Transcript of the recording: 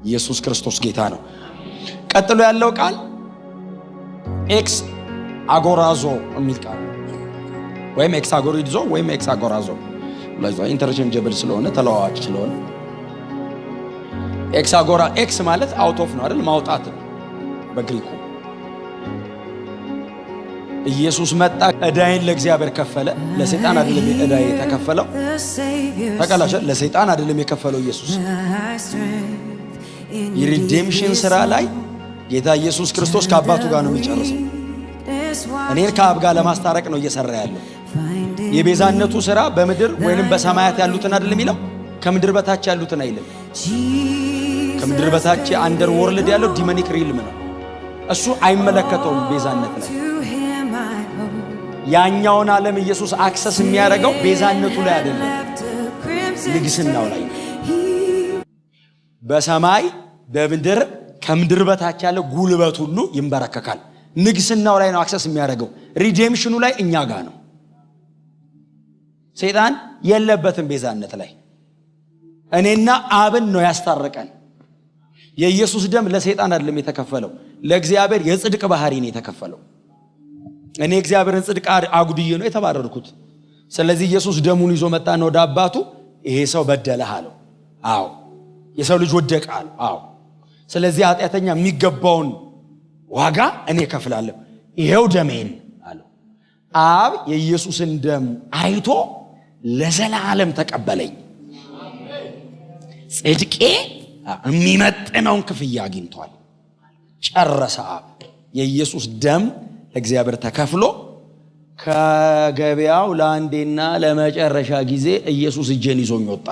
ኢየሱስ ክርስቶስ ጌታ ነው። ቀጥሎ ያለው ቃል ኤክስ አጎራዞ የሚል ቃል ወይም ኤክስ አጎሪዞ ወይም ኤክስ አጎራዞ ለዚህ ኢንተርቼንጀብል ስለሆነ ተለዋዋጭ ስለሆነ ኤክስ ማለት አውት ኦፍ ነው አይደል? ማውጣት ነው በግሪኩ። ኢየሱስ መጣ፣ ዕዳዬን ለእግዚአብሔር ከፈለ። ለሰይጣን አይደለም ዕዳዬ የተከፈለው። ተቀላሸ ለሰይጣን አይደለም የከፈለው ኢየሱስ። የሪዴምሽን ስራ ላይ ጌታ ኢየሱስ ክርስቶስ ከአባቱ ጋር ነው የሚጨርሰው። እኔን ከአብ ጋር ለማስታረቅ ነው እየሰራ ያለው። የቤዛነቱ ስራ በምድር ወይንም በሰማያት ያሉትን አይደለም ይለው፣ ከምድር በታች ያሉትን አይልም። ከምድር በታች አንደር ወርልድ ያለው ዲሞኒክ ሪልም ነው። እሱ አይመለከተውም ቤዛነት ላይ። ያኛውን ዓለም ኢየሱስ አክሰስ የሚያደርገው ቤዛነቱ ላይ አይደለም፣ ንግስናው ላይ። በሰማይ በምድር ከምድር በታች ያለው ጉልበት ሁሉ ይንበረከካል። ንግስናው ላይ ነው አክሰስ የሚያደርገው። ሪዴምሽኑ ላይ እኛ ጋር ነው። ሰይጣን የለበትም ቤዛነት ላይ። እኔና አብን ነው ያስታረቀን። የኢየሱስ ደም ለሰይጣን አይደለም የተከፈለው፣ ለእግዚአብሔር የጽድቅ ባህሪ ነው የተከፈለው። እኔ እግዚአብሔርን ጽድቅ አጉድዬ ነው የተባረርኩት። ስለዚህ ኢየሱስ ደሙን ይዞ መጣና ወደ አባቱ ይሄ ሰው በደለህ አለው። አዎ የሰው ልጅ ወደቀ አለው። አዎ ስለዚህ ኃጢአተኛ የሚገባውን ዋጋ እኔ ከፍላለሁ፣ ይሄው ደሜን አለው። አብ የኢየሱስን ደም አይቶ ለዘላለም ተቀበለኝ። ጽድቄ የሚመጥነውን ክፍያ አግኝቷል። ጨረሰ አብ። የኢየሱስ ደም ለእግዚአብሔር ተከፍሎ ከገበያው ለአንዴና ለመጨረሻ ጊዜ ኢየሱስ እጄን ይዞኝ ወጣ።